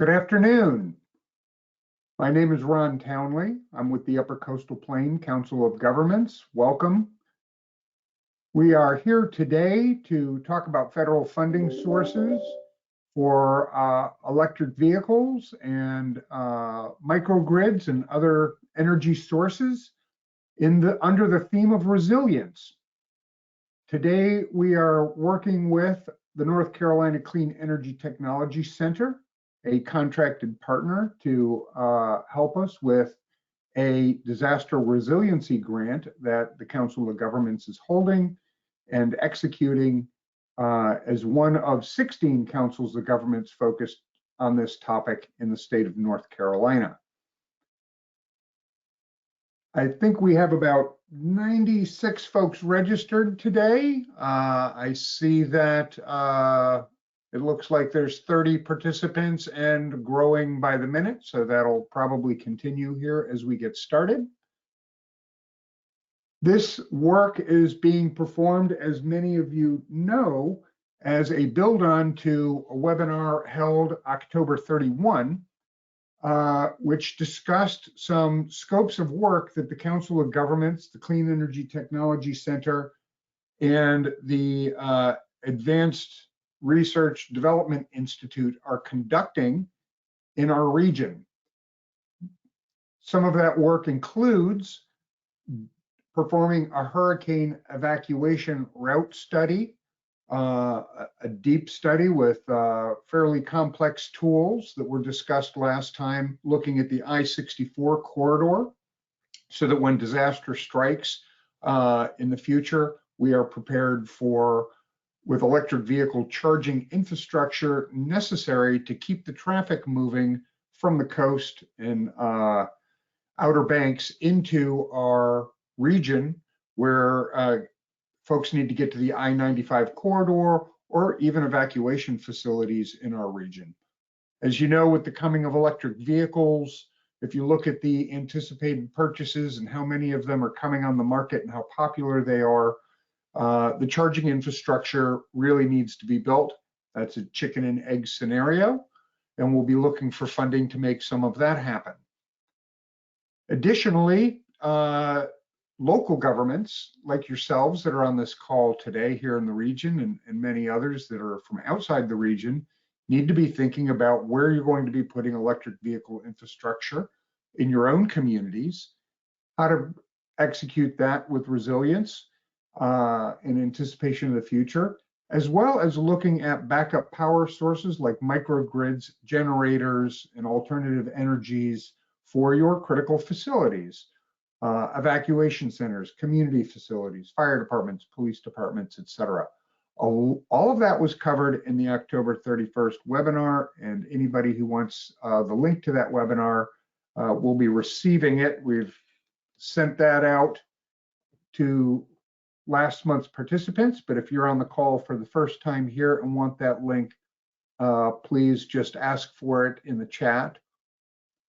Good afternoon. My name is Ron Townley. I'm with the Upper Coastal Plain Council of Governments. Welcome. We are here today to talk about federal funding sources for electric vehicles and microgrids and other energy sources under the theme of resilience. Today, we are working with the North Carolina Clean Energy Technology Center, a contracted partner, to help us with a disaster resiliency grant that the Council of Governments is holding and executing as one of 16 councils of governments focused on this topic in the state of North Carolina. I think we have about 96 folks registered today. I see that it looks like there's 30 participants and growing by the minute, so that'll probably continue here as we get started. This work is being performed, as many of you know, as a build-on to a webinar held October 31, which discussed some scopes of work that the Council of Governments, the Clean Energy Technology Center, and the Advanced Research Development Institute are conducting in our region. Some of that work includes performing a hurricane evacuation route study, a deep study with fairly complex tools that were discussed last time, looking at the I-64 corridor, so that when disaster strikes in the future, we are prepared with electric vehicle charging infrastructure necessary to keep the traffic moving from the coast and Outer Banks into our region, where folks need to get to the I-95 corridor or even evacuation facilities in our region. As you know, with the coming of electric vehicles, if you look at the anticipated purchases and how many of them are coming on the market and how popular they are, the charging infrastructure really needs to be built. That's a chicken and egg scenario, and we'll be looking for funding to make some of that happen. Additionally, local governments like yourselves that are on this call today here in the region, and many others that are from outside the region, need to be thinking about where you're going to be putting electric vehicle infrastructure in your own communities, how to execute that with resilience in anticipation of the future, as well as looking at backup power sources like microgrids, generators, and alternative energies for your critical facilities. Evacuation centers, community facilities, fire departments, police departments, etc. All of that was covered in the October 31st webinar, and anybody who wants the link to that webinar will be receiving it. We've sent that out to last month's participants, but if you're on the call for the first time here and want that link, please just ask for it in the chat.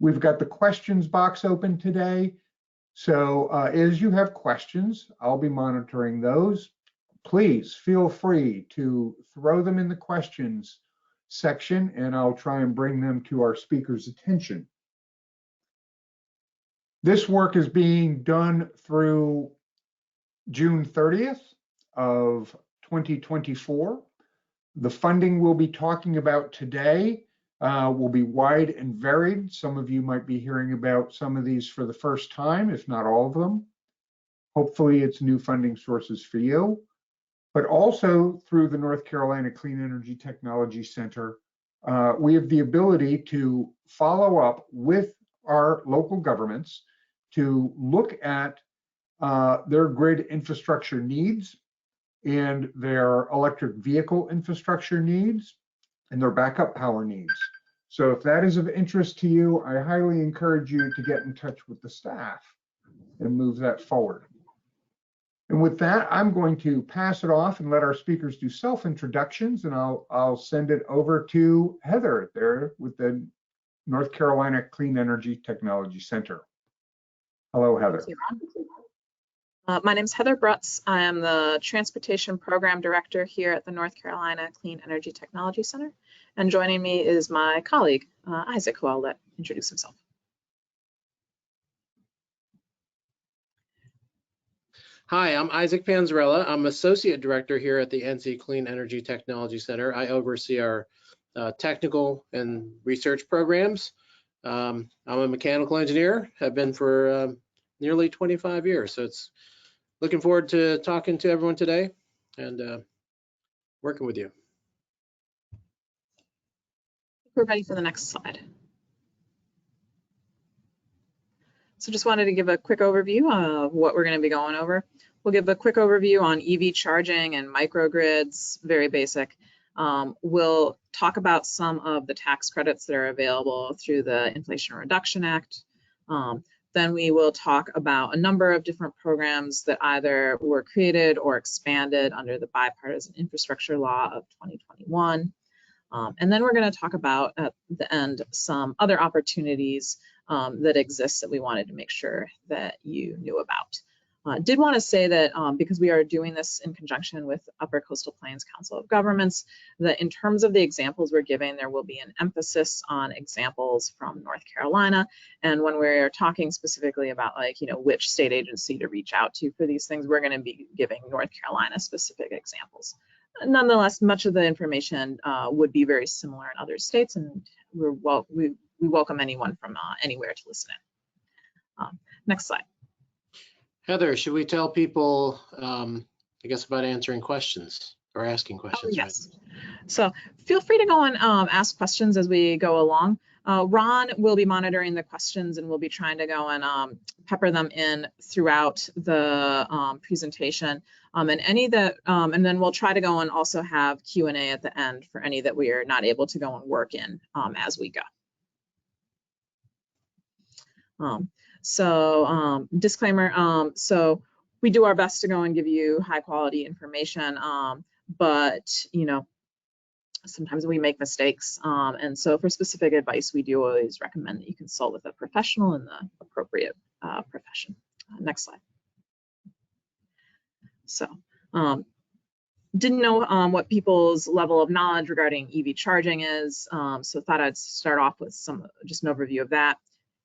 We've got the questions box open today. So as you have questions, I'll be monitoring those. Please feel free to throw them in the questions section, and I'll try and bring them to our speaker's attention. This work is being done through June 30th of 2024. The funding we'll be talking about today will be wide and varied. Some of you might be hearing about some of these for the first time, if not all of them. Hopefully it's new funding sources for you, but also through the North Carolina Clean Energy Technology Center, we have the ability to follow up with our local governments to look at their grid infrastructure needs and their electric vehicle infrastructure needs and their backup power needs. So if that is of interest to you, I highly encourage you to get in touch with the staff and move that forward. And with that, I'm going to pass it off and let our speakers do self-introductions, and I'll send it over to Heather there with the North Carolina Clean Energy Technology Center. Hello, Heather. Thank you, Ron. My name is Heather Brutz. I am the Transportation Program Director here at the North Carolina Clean Energy Technology Center, And joining me is my colleague, Isaac, who I'll let introduce himself. Hi, I'm Isaac Panzarella. I'm Associate Director here at the NC Clean Energy Technology Center. I oversee our technical and research programs. I'm a mechanical engineer, have been for nearly 25 years. So it's looking forward to talking to everyone today and working with you. We're ready for the next slide. So just wanted to give a quick overview of what we're going to be going over. We'll give a quick overview on EV charging and microgrids, very basic. We'll talk about some of the tax credits that are available through the Inflation Reduction Act. Then we will talk about a number of different programs that either were created or expanded under the Bipartisan Infrastructure Law of 2021. And then we're going to talk about at the end some other opportunities that exist that we wanted to make sure that you knew about. Did want to say that because we are doing this in conjunction with Upper Coastal Plains Council of Governments, that in terms of the examples we're giving, there will be an emphasis on examples from North Carolina. And when we're talking specifically about which state agency to reach out to for these things, we're going to be giving North Carolina specific examples. Nonetheless, much of the information would be very similar in other states, and we welcome anyone from anywhere to listen in. Next slide. Heather, should we tell people, I guess, about answering questions or asking questions? Oh, yes. Right? So feel free to go and ask questions as we go along. Ron will be monitoring the questions, and we'll be trying to go and pepper them in throughout the presentation. And any that, and then we'll try to go and also have Q&A at the end for any that we are not able to go and work in as we go. Disclaimer, so we do our best to go and give you high quality information, but sometimes we make mistakes. And so for specific advice, we do always recommend that you consult with a professional in the appropriate profession. Next slide. So didn't know what people's level of knowledge regarding EV charging is. So thought I'd start off with just an overview of that.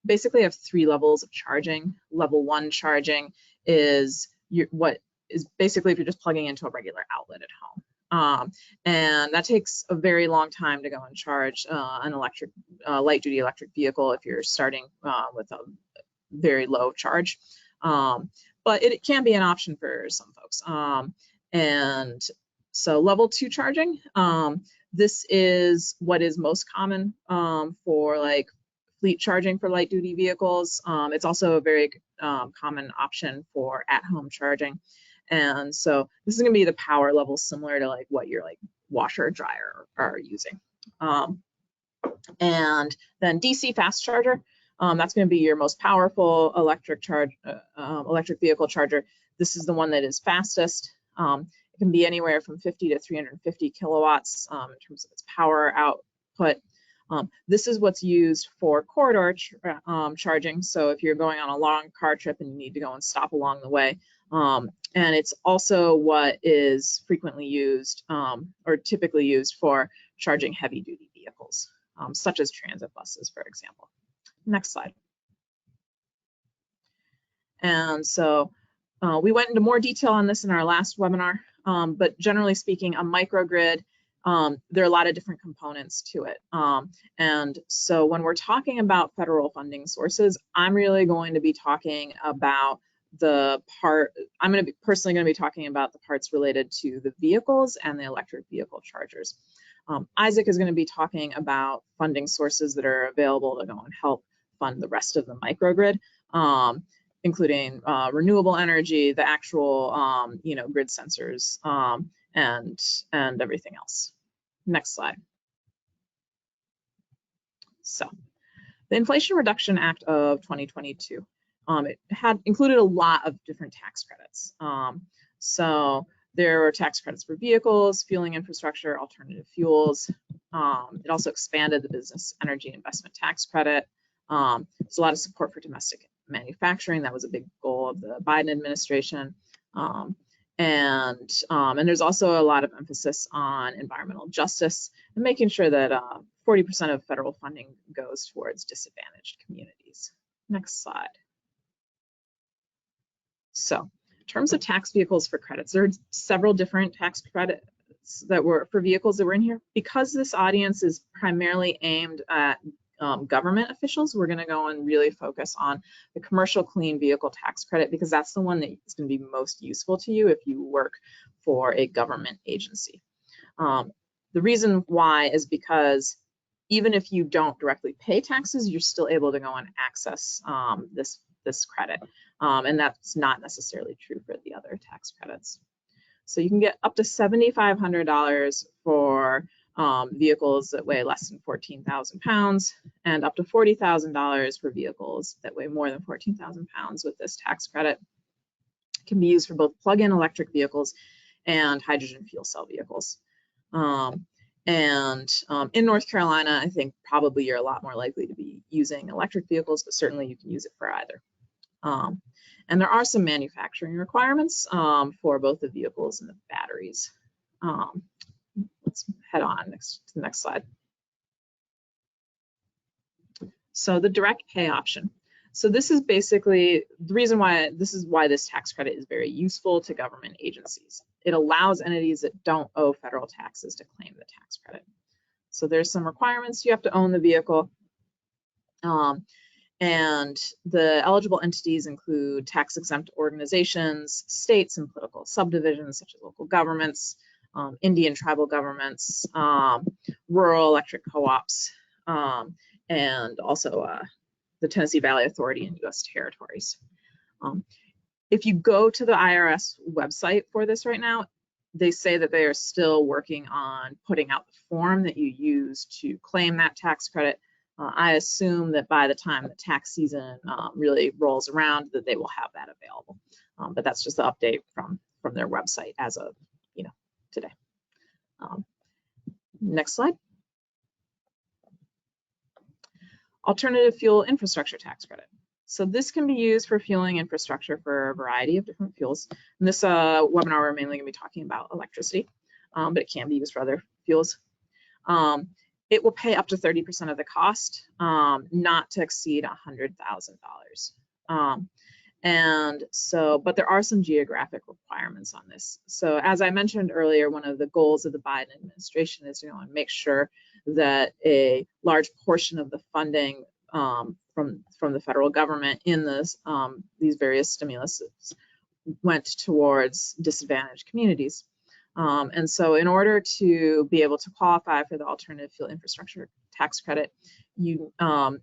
Basically have 3 levels of charging. Level 1 charging is what is basically if you're just plugging into a regular outlet at home. And that takes a very long time to go and charge an electric, light duty electric vehicle if you're starting with a very low charge. But it can be an option for some folks. And so level 2 charging, this is what is most common for fleet charging for light duty vehicles. It's also a very common option for at-home charging. And so this is going to be the power level similar to what your washer or dryer are using. And then DC fast charger, that's going to be your most powerful electric vehicle charger. This is the one that is fastest. It can be anywhere from 50 to 350 kilowatts in terms of its power output. This is what's used for corridor charging. So if you're going on a long car trip and you need to go and stop along the way. And it's also what is frequently used or typically used for charging heavy duty vehicles, such as transit buses, for example. Next slide. And so we went into more detail on this in our last webinar, but generally speaking, a microgrid, there are a lot of different components to it. And so when we're talking about federal funding sources, I'm really going to be talking about personally going to be talking about the parts related to the vehicles and the electric vehicle chargers. Isaac is going to be talking about funding sources that are available to go and help fund the rest of the microgrid, including renewable energy, the actual grid sensors, and everything else. Next slide. So the Inflation Reduction Act of 2022, it had included a lot of different tax credits. So there were tax credits for vehicles, fueling infrastructure, alternative fuels. It also expanded the business energy investment tax credit. There's a lot of support for domestic manufacturing. That was a big goal of the Biden administration. And there's also a lot of emphasis on environmental justice and making sure that 40% of federal funding goes towards disadvantaged communities. Next slide. So in terms of tax vehicles for credits, there are several different tax credits that were for vehicles that were in here. Because this audience is primarily aimed at government officials, we're going to go and really focus on the commercial clean vehicle tax credit, because that's the one that is going to be most useful to you if you work for a government agency. The reason why is because even if you don't directly pay taxes, you're still able to go and access this credit. And that's not necessarily true for the other tax credits. So you can get up to $7,500 for vehicles that weigh less than 14,000 pounds, and up to $40,000 for vehicles that weigh more than 14,000 pounds with this tax credit. It can be used for both plug-in electric vehicles and hydrogen fuel cell vehicles. In North Carolina, I think probably you're a lot more likely to be using electric vehicles, but certainly you can use it for either. And there are some manufacturing requirements for both the vehicles and the batteries. Let's head on to the next slide. So the direct pay option. So this is basically the reason why this tax credit is very useful to government agencies. It allows entities that don't owe federal taxes to claim the tax credit. So there's some requirements. You have to own the vehicle. And the eligible entities include tax-exempt organizations, states and political subdivisions such as local governments, Indian tribal governments, rural electric co-ops, and also the Tennessee Valley Authority and U.S. territories. If you go to the IRS website for this right now, they say that they are still working on putting out the form that you use to claim that tax credit. I assume that by the time the tax season really rolls around, that they will have that available. But that's just the update from their website as of today. Next slide. Alternative fuel infrastructure tax credit. So this can be used for fueling infrastructure for a variety of different fuels. In this webinar, we're mainly going to be talking about electricity, but it can be used for other fuels. It will pay up to 30% of the cost, not to exceed $100,000. And so, but there are some geographic requirements on this. So as I mentioned earlier, one of the goals of the Biden administration is to go and make sure that a large portion of the funding from the federal government in this these various stimuluses went towards disadvantaged communities. And so in order to be able to qualify for the alternative fuel infrastructure tax credit, you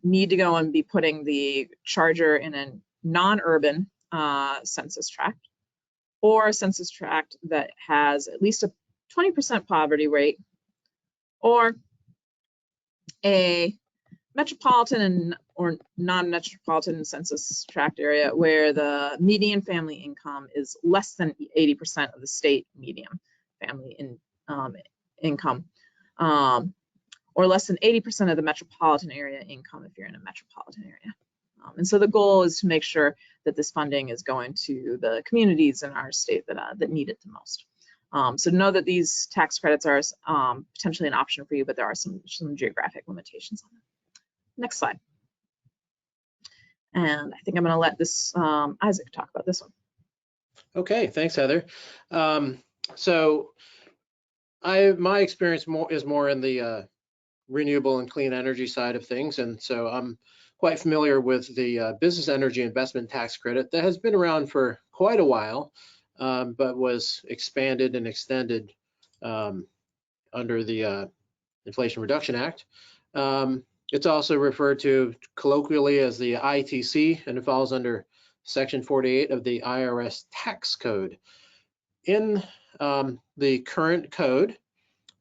need to go and be putting the charger in a non-urban census tract, or a census tract that has at least a 20% poverty rate, or a metropolitan or non-metropolitan census tract area where the median family income is less than 80% of the state median family income, or less than 80% of the metropolitan area income if you're in a metropolitan area. And so the goal is to make sure that this funding is going to the communities in our state that need it the most. So know that these tax credits are potentially an option for you, but there are some geographic limitations on them. Next slide. And I think I'm going to let this Isaac talk about this one. Okay, thanks, Heather. So my experience is more in the renewable and clean energy side of things, and so I'm quite familiar with the business energy investment tax credit that has been around for quite a while, but was expanded and extended under the Inflation Reduction Act. It's also referred to colloquially as the ITC, and it falls under Section 48 of the IRS tax code. In the current code,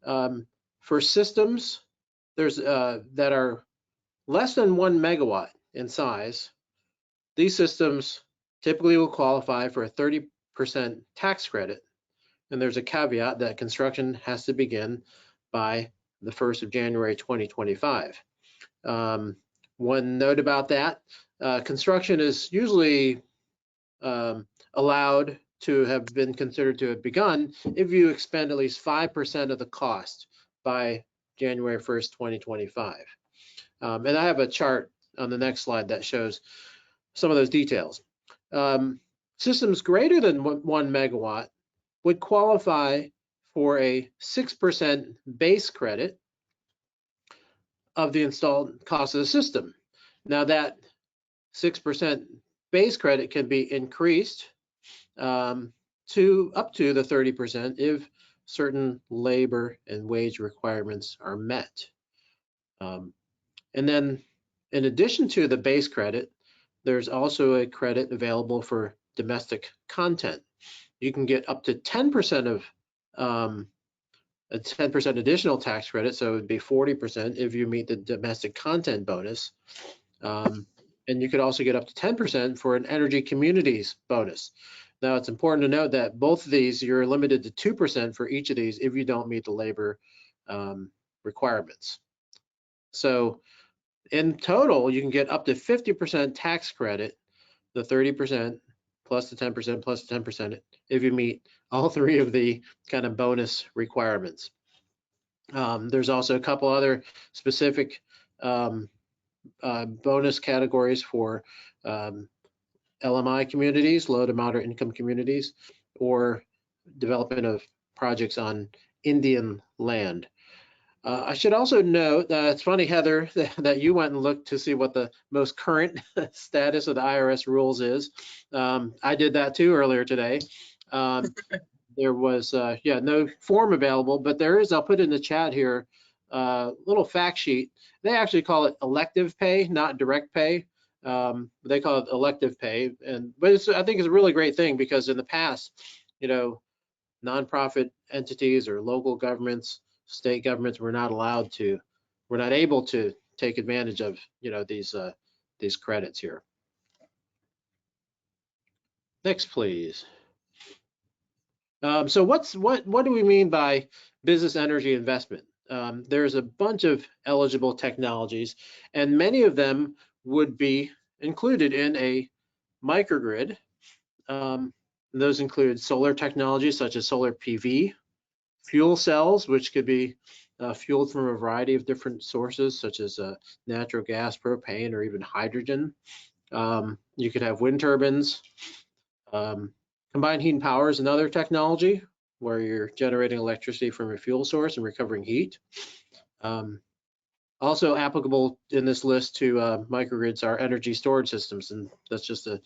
for systems that are less than 1 megawatt in size, these systems typically will qualify for a 30% tax credit. And there's a caveat that construction has to begin by the 1st of January 2025. One note about that, construction is usually allowed to have been considered to have begun if you expend at least 5% of the cost by January 1st, 2025. And I have a chart on the next slide that shows some of those details. Systems greater than 1 megawatt would qualify for a 6% base credit of the installed cost of the system. Now that 6% base credit can be increased to up to the 30% if certain labor and wage requirements are met. And then in addition to the base credit, there's also a credit available for domestic content. You can get up to 10% of a 10% additional tax credit, so it would be 40% if you meet the domestic content bonus. And you could also get up to 10% for an energy communities bonus. Now, it's important to note that both of these, you're limited to 2% for each of these if you don't meet the labor requirements. So in total, you can get up to 50% tax credit, the 30% plus the 10% plus the 10% if you meet all three of the kind of bonus requirements. There's also a couple other specific bonus categories for LMI communities, low to moderate income communities, or development of projects on Indian land. I should also note, it's funny, Heather, that you went and looked to see what the most current status of the IRS rules is. I did that too earlier today. There was, no form available, but there is, I'll put in the chat here, little fact sheet. They actually call it elective pay, not direct pay. They call it elective pay. But I think it's a really great thing because in the past, nonprofit entities or local governments, state governments were not able to take advantage of, these credits here. Next, please. So what do we mean by business energy investment? There's a bunch of eligible technologies, and many of them would be included in a microgrid. Those include solar technologies such as solar PV, fuel cells, which could be fueled from a variety of different sources such as natural gas, propane, or even hydrogen. You could have wind turbines. Combined heat and power is another technology where you're generating electricity from a fuel source and recovering heat. Also applicable in this list to microgrids are energy storage systems, and that's just a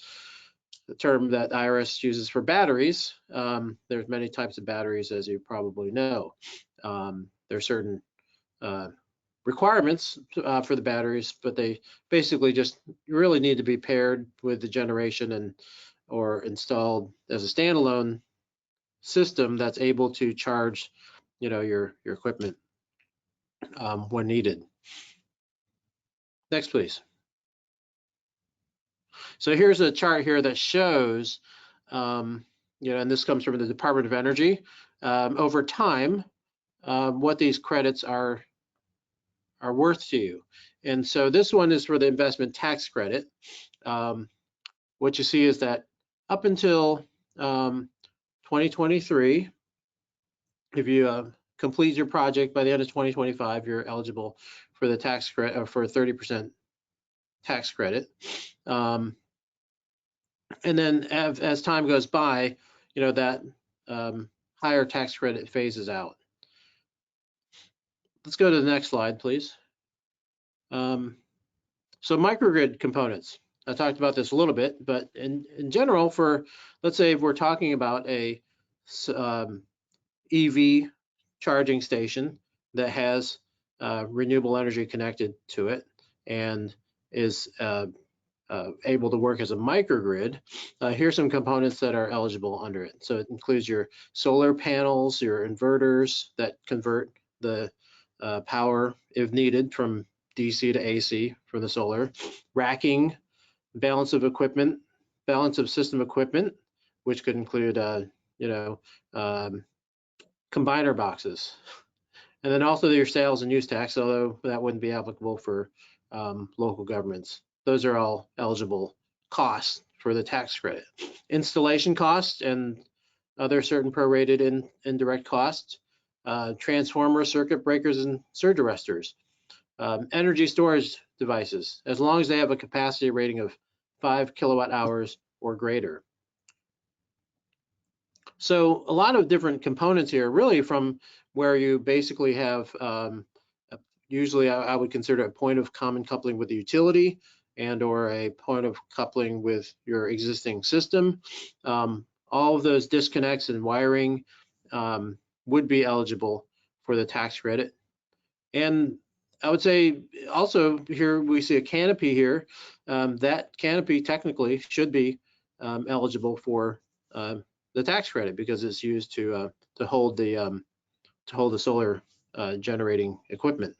term that IRS uses for batteries. There's many types of batteries, as you probably know. There are certain requirements for the batteries, but they basically just really need to be paired with the generation or installed as a standalone system that's able to charge, your equipment when needed. Next, please. So here's a chart here that shows, and this comes from the Department of Energy, over time, what these credits are worth to you. And so this one is for the investment tax credit. What you see is that up until 2023, if you complete your project by the end of 2025, you're eligible for the tax credit, for a 30% tax credit. And then as time goes by, that higher tax credit phases out. Let's go to the next slide, please. So microgrid components. I talked about this a little bit, but in general, let's say if we're talking about a EV charging station that has renewable energy connected to it and is able to work as a microgrid, here's some components that are eligible under it. So it includes your solar panels, your inverters that convert the power, if needed, from DC to AC for the solar, racking, balance of system equipment, which could include, combiner boxes. And then also your sales and use tax, although that wouldn't be applicable for local governments. Those are all eligible costs for the tax credit. Installation costs and other certain prorated indirect costs, transformers, circuit breakers, and surge arresters, energy storage devices, as long as they have a capacity rating of 5 kilowatt hours or greater. So a lot of different components here, really, from where you basically have, usually I would consider a point of common coupling with the utility and or a point of coupling with your existing system. All of those disconnects and wiring would be eligible for the tax credit. And I would say also here we see a canopy here. That canopy technically should be eligible for the tax credit because it's used to hold the solar generating equipment.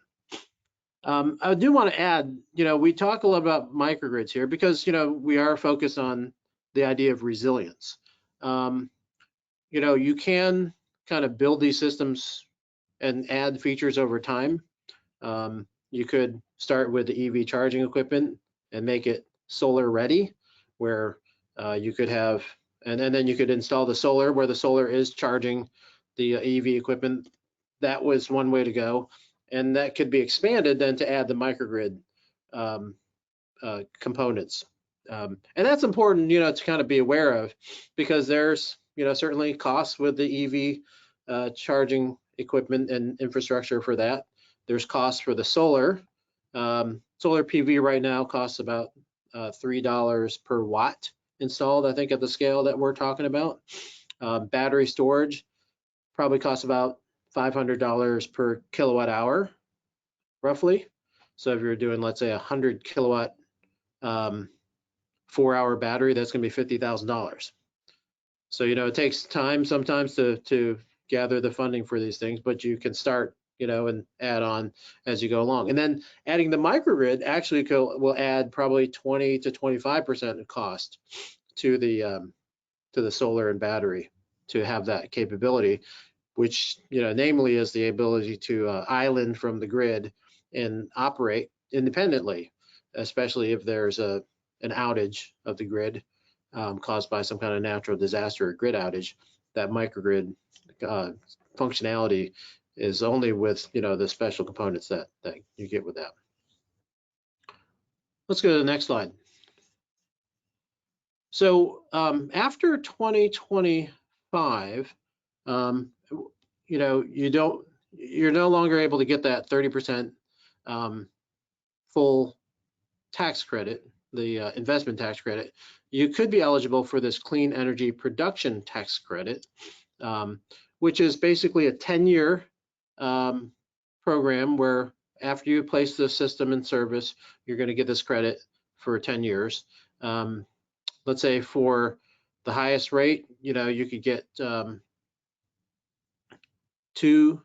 I do want to add, we talk a lot about microgrids here because we are focused on the idea of resilience. You can kind of build these systems and add features over time. You could start with the EV charging equipment and make it solar ready, where you could have, and then you could install the solar where the solar is charging the EV equipment. That was one way to go. And that could be expanded then to add the microgrid components. And that's important, to kind of be aware of, because there's, certainly costs with the EV charging equipment and infrastructure for that. There's costs for the solar. Solar PV right now costs about $3 per watt installed, I think, at the scale that we're talking about. Battery storage probably costs about $500 per kilowatt hour, roughly. So if you're doing, let's say, 100 kilowatt 4-hour battery, that's going to be $50,000. So it takes time sometimes to gather the funding for these things, but you can start, and add on as you go along. And then adding the microgrid actually will add probably 20 to 25% of cost to the solar and battery to have that capability, which namely is the ability to island from the grid and operate independently, especially if there's an outage of the grid caused by some kind of natural disaster or grid outage. That microgrid functionality is only with the special components that you get with that. Let's go to the next slide. So after 2025, you're no longer able to get that 30% full tax credit, the investment tax credit. You could be eligible for this clean energy production tax credit, which is basically a 10-year program where after you place the system in service, you're going to get this credit for 10 years. Let's say for the highest rate, you could get 2 to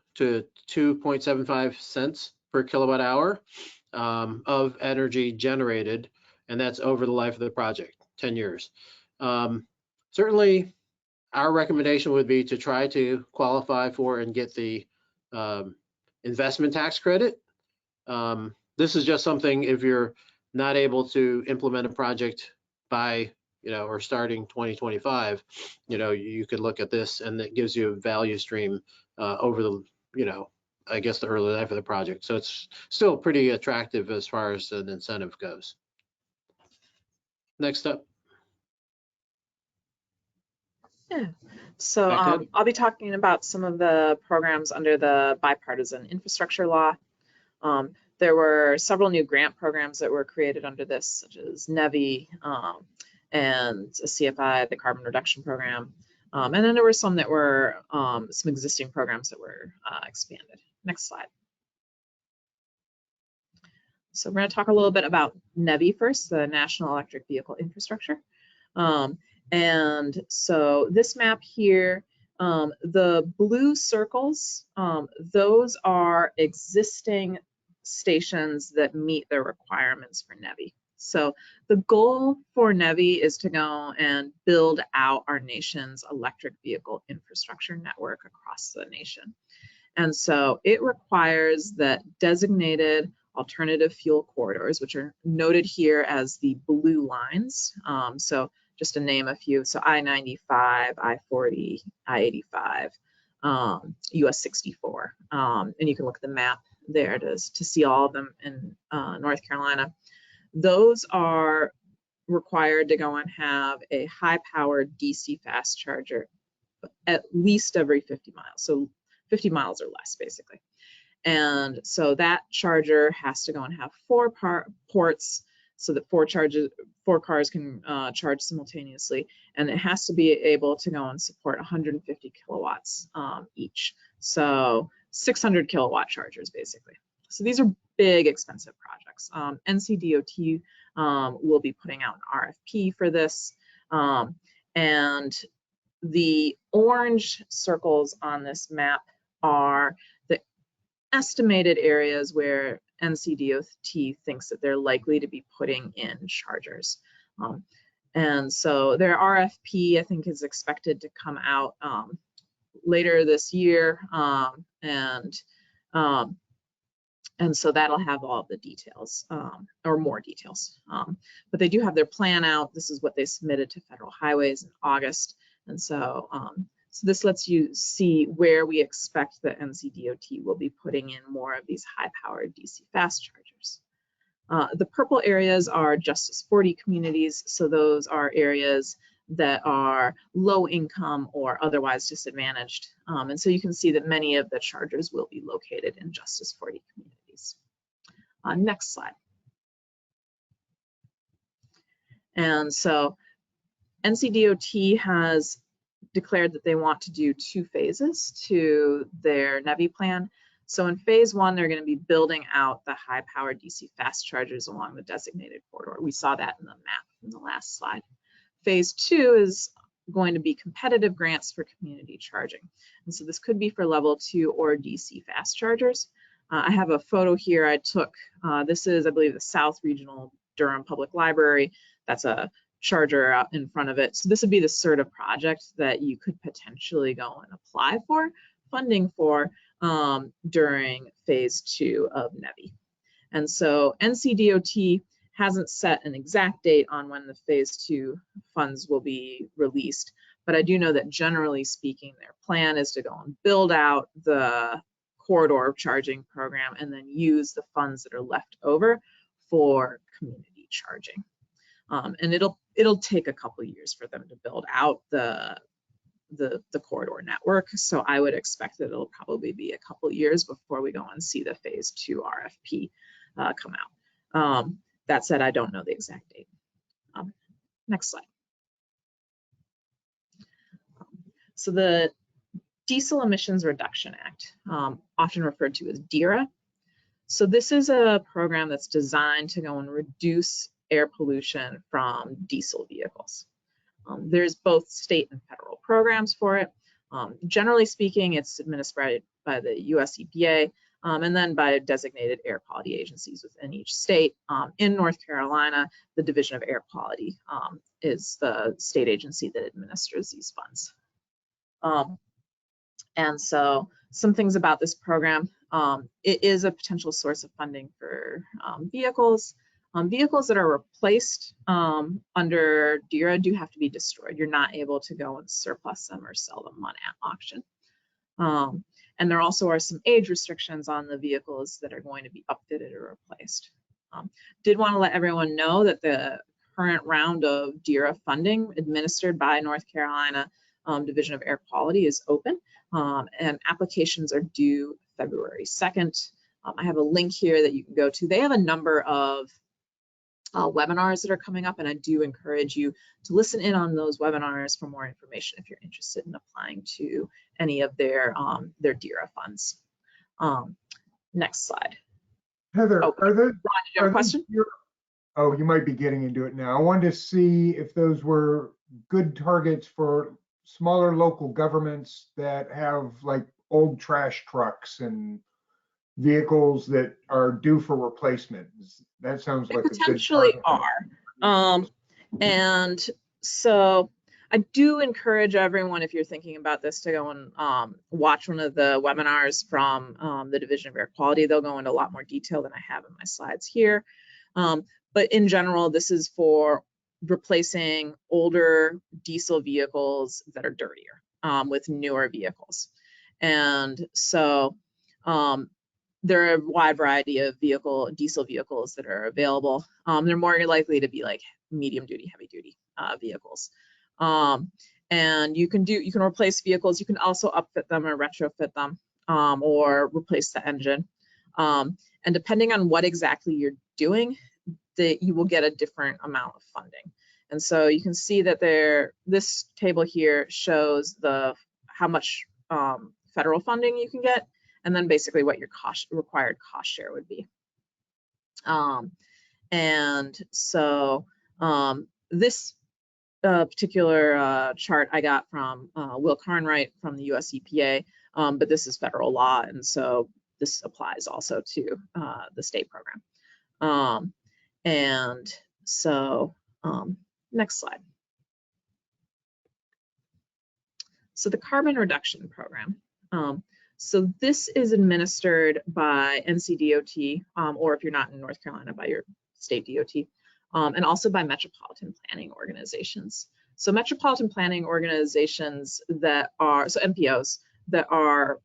2.75 cents per kilowatt hour of energy generated, and that's over the life of the project, 10 years. Certainly, our recommendation would be to try to qualify for and get the investment tax credit. This is just something if you're not able to implement a project by or starting 2025, you could look at this, and it gives you a value stream over the I guess the early life of the project. So it's still pretty attractive as far as an incentive goes. Next up. Yeah. So I'll be talking about some of the programs under the bipartisan infrastructure law. There were several new grant programs that were created under this, such as NEVI and a CFI, the Carbon Reduction Program. And then there were some that were some existing programs that were expanded. Next slide. So we're going to talk a little bit about NEVI first, the National Electric Vehicle Infrastructure. And so this map here, the blue circles, those are existing stations that meet the requirements for NEVI. So the goal for NEVI is to go and build out our nation's electric vehicle infrastructure network across the nation. And so it requires that designated alternative fuel corridors, which are noted here as the blue lines. So just to name a few. So I-95, I-40, I-85, US 64. And you can look at the map there to see all of them in North Carolina. Those are required to go and have a high-powered DC fast charger at least every 50 miles. So 50 miles or less, basically. And so that charger has to go and have 4 ports so that 4 cars can charge simultaneously. And it has to be able to go and support 150 kilowatts each. So 600 kilowatt chargers, basically. So these are big, expensive projects. NCDOT will be putting out an RFP for this. And the orange circles on this map are the estimated areas where NCDOT thinks that they're likely to be putting in chargers. And so their RFP, I think, is expected to come out later this year. And so that'll have all of the details, or more details. But they do have their plan out. This is what they submitted to Federal Highways in August. And so, so this lets you see where we expect that NCDOT will be putting in more of these high-powered DC fast chargers. The purple areas are Justice 40 communities. So those are areas that are low income or otherwise disadvantaged. And so you can see that many of the chargers will be located in Justice 40 communities. Next slide. And so NCDOT has declared that they want to do 2 phases to their NEVI plan. So in phase 1, they're going to be building out the high-powered DC fast chargers along the designated corridor. We saw that in the map in the last slide. Phase 2 is going to be competitive grants for community charging. And so this could be for level 2 or DC fast chargers. I have a photo here I took. This is, I believe, the South Regional Durham Public Library. That's a charger out in front of it. So this would be the sort of project that you could potentially go and apply for funding for during phase 2 of NEVI. And so NCDOT hasn't set an exact date on when the phase 2 funds will be released, but I do know that generally speaking, their plan is to go and build out the corridor charging program and then use the funds that are left over for community charging. And it'll take a couple of years for them to build out the corridor network. So I would expect that it'll probably be a couple of years before we go and see the phase 2 RFP come out. That said, I don't know the exact date. Next slide. So the Diesel Emissions Reduction Act, often referred to as DERA. So this is a program that's designed to go and reduce air pollution from diesel vehicles. There's both state and federal programs for it. Generally speaking, it's administered by the US EPA and then by designated air quality agencies within each state. In North Carolina, the Division of Air Quality is the state agency that administers these funds. And so some things about this program, it is a potential source of funding for vehicles. Vehicles that are replaced under DERA do have to be destroyed. You're not able to go and surplus them or sell them on auction. And there also are some age restrictions on the vehicles that are going to be upfitted or replaced. Did want to let everyone know that the current round of DERA funding administered by North Carolina Division of Air Quality is open, and applications are due February 2nd. I have a link here that you can go to. They have a number of webinars that are coming up, and I do encourage you to listen in on those webinars for more information if you're interested in applying to any of their DERA funds. Next slide. Heather, Ron, did you have a question? Oh, you might be getting into it now. I wanted to see if those were good targets for smaller local governments that have like old trash trucks and vehicles that are due for replacement. That sounds like potentially are. And so I do encourage everyone, if you're thinking about this, to go and watch one of the webinars from the Division of Air Quality. They'll go into a lot more detail than I have in my slides here. But in general, this is for replacing older diesel vehicles that are dirtier with newer vehicles. And so there are a wide variety of diesel vehicles that are available. They're more likely to be like medium duty, heavy duty vehicles. And you can replace vehicles. You can also upfit them or retrofit them or replace the engine. And depending on what exactly you're doing, you will get a different amount of funding. And so you can see that this table here shows how much federal funding you can get, and then basically what your required cost share would be. And so this particular chart I got from Will Carnwright from the US EPA, but this is federal law, and so this applies also to the state program. And so next slide. So the carbon reduction program. So this is administered by NCDOT, or if you're not in North Carolina, by your state DOT, and also by metropolitan planning organizations. So metropolitan planning organizations that are, so MPOs that are,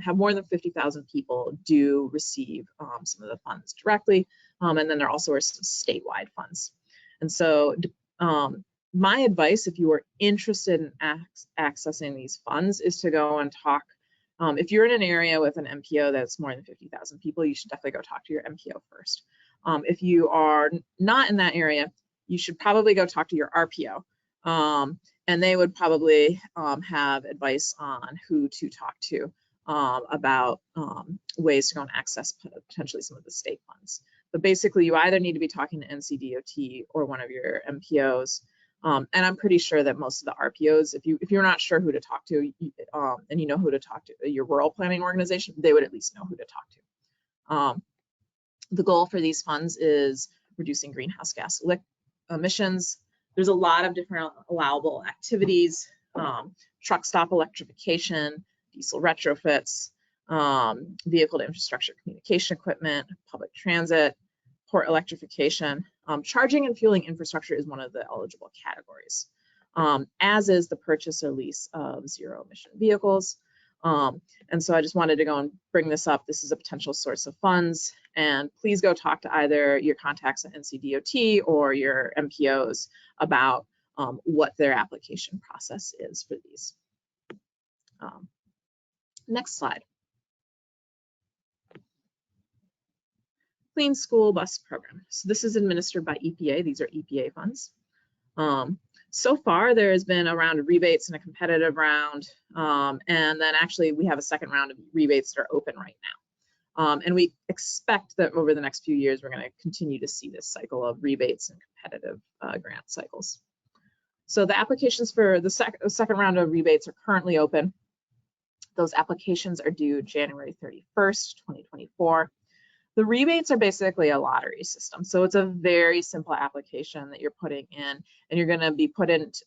have more than 50,000 people do receive some of the funds directly, and then there also are some statewide funds. And so my advice, if you are interested in accessing these funds, is to go and talk. If you're in an area with an MPO that's more than 50,000 people, you should definitely go talk to your MPO first. If you are not in that area, you should probably go talk to your RPO. And they would probably have advice on who to talk to about ways to go and access potentially some of the state funds. But basically, you either need to be talking to NCDOT or one of your MPOs. And I'm pretty sure that most of the RPOs, if you're not sure who to talk to, and you know who to talk to, your rural planning organization, they would at least know who to talk to. The goal for these funds is reducing greenhouse gas emissions. There's a lot of different allowable activities: truck stop electrification, diesel retrofits, vehicle to infrastructure communication equipment, public transit, port electrification. Charging and fueling infrastructure is one of the eligible categories, as is the purchase or lease of zero emission vehicles. And so I just wanted to go and bring this up. This is a potential source of funds, and please go talk to either your contacts at NCDOT or your MPOs about what their application process is for these. Next slide. Clean School Bus Program. So this is administered by EPA. These are EPA funds. So far, there has been a round of rebates and a competitive round, and then actually we have a second round of rebates that are open right now. And we expect that over the next few years, we're going to continue to see this cycle of rebates and competitive grant cycles. So the applications for the second round of rebates are currently open. Those applications are due January 31st, 2024. The rebates are basically a lottery system. So it's a very simple application that you're putting in, and you're going to be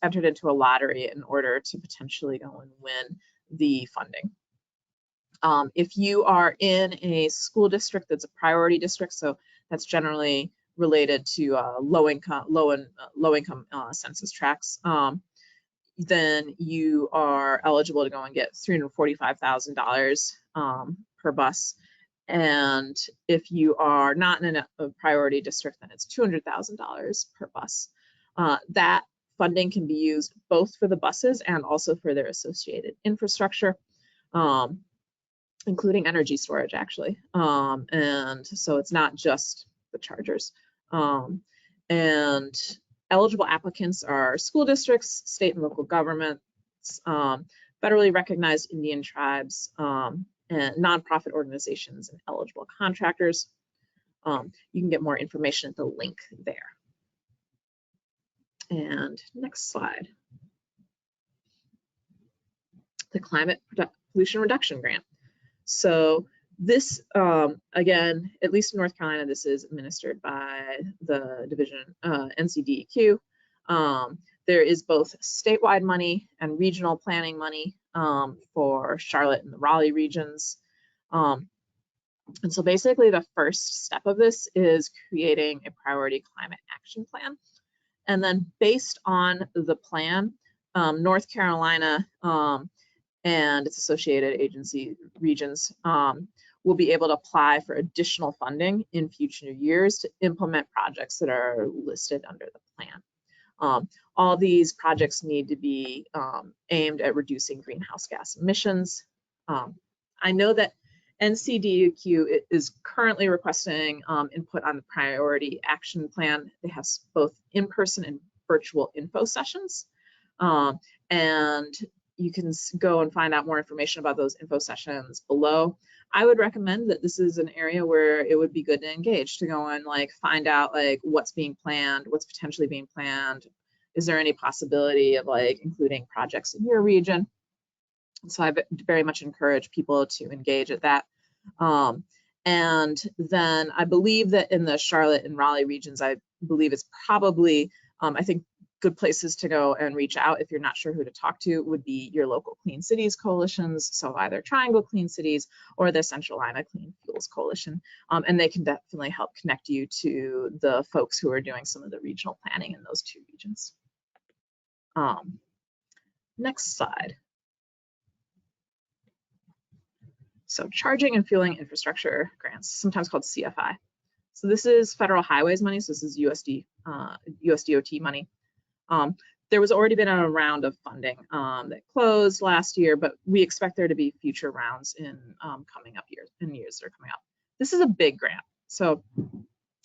entered into a lottery in order to potentially go and win the funding. If you are in a school district that's a priority district, so that's generally related to low income census tracts, then you are eligible to go and get $345,000 per bus. And if you are not in a priority district, then it's $200,000 per bus. That funding can be used both for the buses and also for their associated infrastructure, including energy storage, actually. And so it's not just the chargers. And eligible applicants are school districts, state and local governments, federally recognized Indian tribes, and nonprofit organizations and eligible contractors. You can get more information at the link there. And next slide. The Climate Pollution Reduction Grant. So this, again, at least in North Carolina, this is administered by the division NCDEQ. There is both statewide money and regional planning money for Charlotte and the Raleigh regions. And so basically the first step of this is creating a priority climate action plan. And then based on the plan, North Carolina and its associated agency regions will be able to apply for additional funding in future years to implement projects that are listed under the plan. All these projects need to be aimed at reducing greenhouse gas emissions. I know that NCDQ is currently requesting input on the priority action plan. They have both in-person and virtual info sessions. And you can go and find out more information about those info sessions below. I would recommend that this is an area where it would be good to engage, to go and like find out like what's being planned, what's potentially being planned. Is there any possibility of like including projects in your region? So I very much encourage people to engage at that. And then I believe that in the Charlotte and Raleigh regions, I believe it's probably, I think good places to go and reach out if you're not sure who to talk to would be your local Clean Cities coalitions. So either Triangle Clean Cities or the Central Iowa Clean Fuels Coalition. And they can definitely help connect you to the folks who are doing some of the regional planning in those two regions. Next slide. So charging and fueling infrastructure grants, sometimes called CFI. So this is federal highways money. So this is USDOT money. There was already been a round of funding that closed last year, but we expect there to be future rounds in coming up years that are coming up. This is a big grant. So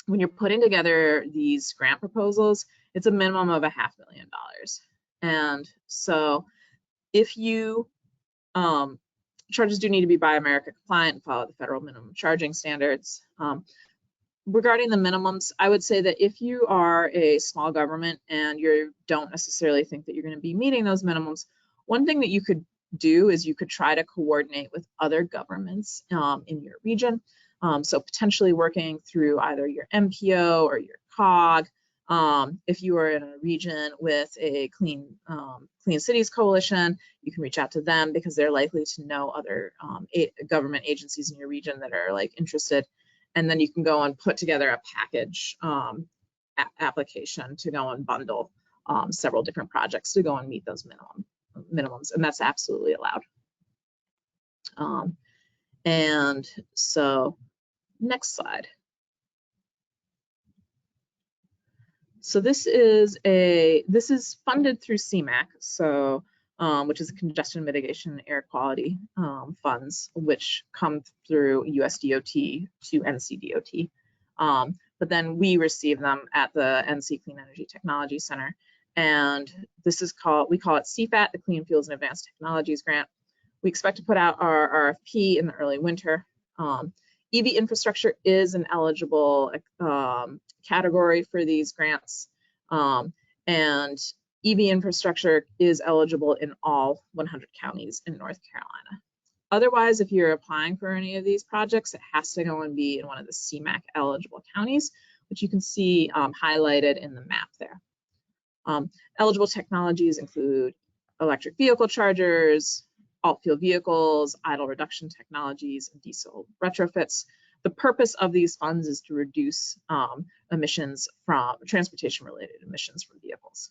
when you're putting together these grant proposals, it's a minimum of $500,000. And so if you, charges do need to be Buy America compliant and follow the federal minimum charging standards. Regarding the minimums, I would say that if you are a small government and you don't necessarily think that you're going to be meeting those minimums, one thing that you could do is you could try to coordinate with other governments in your region. So potentially working through either your MPO or your COG. If you are in a region with a Clean Cities Coalition, you can reach out to them because they're likely to know other government agencies in your region that are like interested. And then you can go and put together a package application to go and bundle several different projects to go and meet those minimums, and that's absolutely allowed. And so next slide. So this is funded through CMAQ, so which is Congestion Mitigation and Air Quality funds, which come through USDOT to NCDOT. But then we receive them at the NC Clean Energy Technology Center, and this is we call it CFAT, the Clean Fuels and Advanced Technologies Grant. We expect to put out our RFP in the early winter. EV infrastructure is an eligible category for these grants, and EV infrastructure is eligible in all 100 counties in North Carolina. Otherwise, if you're applying for any of these projects, it has to go and be in one of the CMAQ eligible counties, which you can see highlighted in the map there. Eligible technologies include electric vehicle chargers, alt-fuel vehicles, idle reduction technologies, and diesel retrofits. The purpose of these funds is to reduce emissions from transportation-related emissions from vehicles.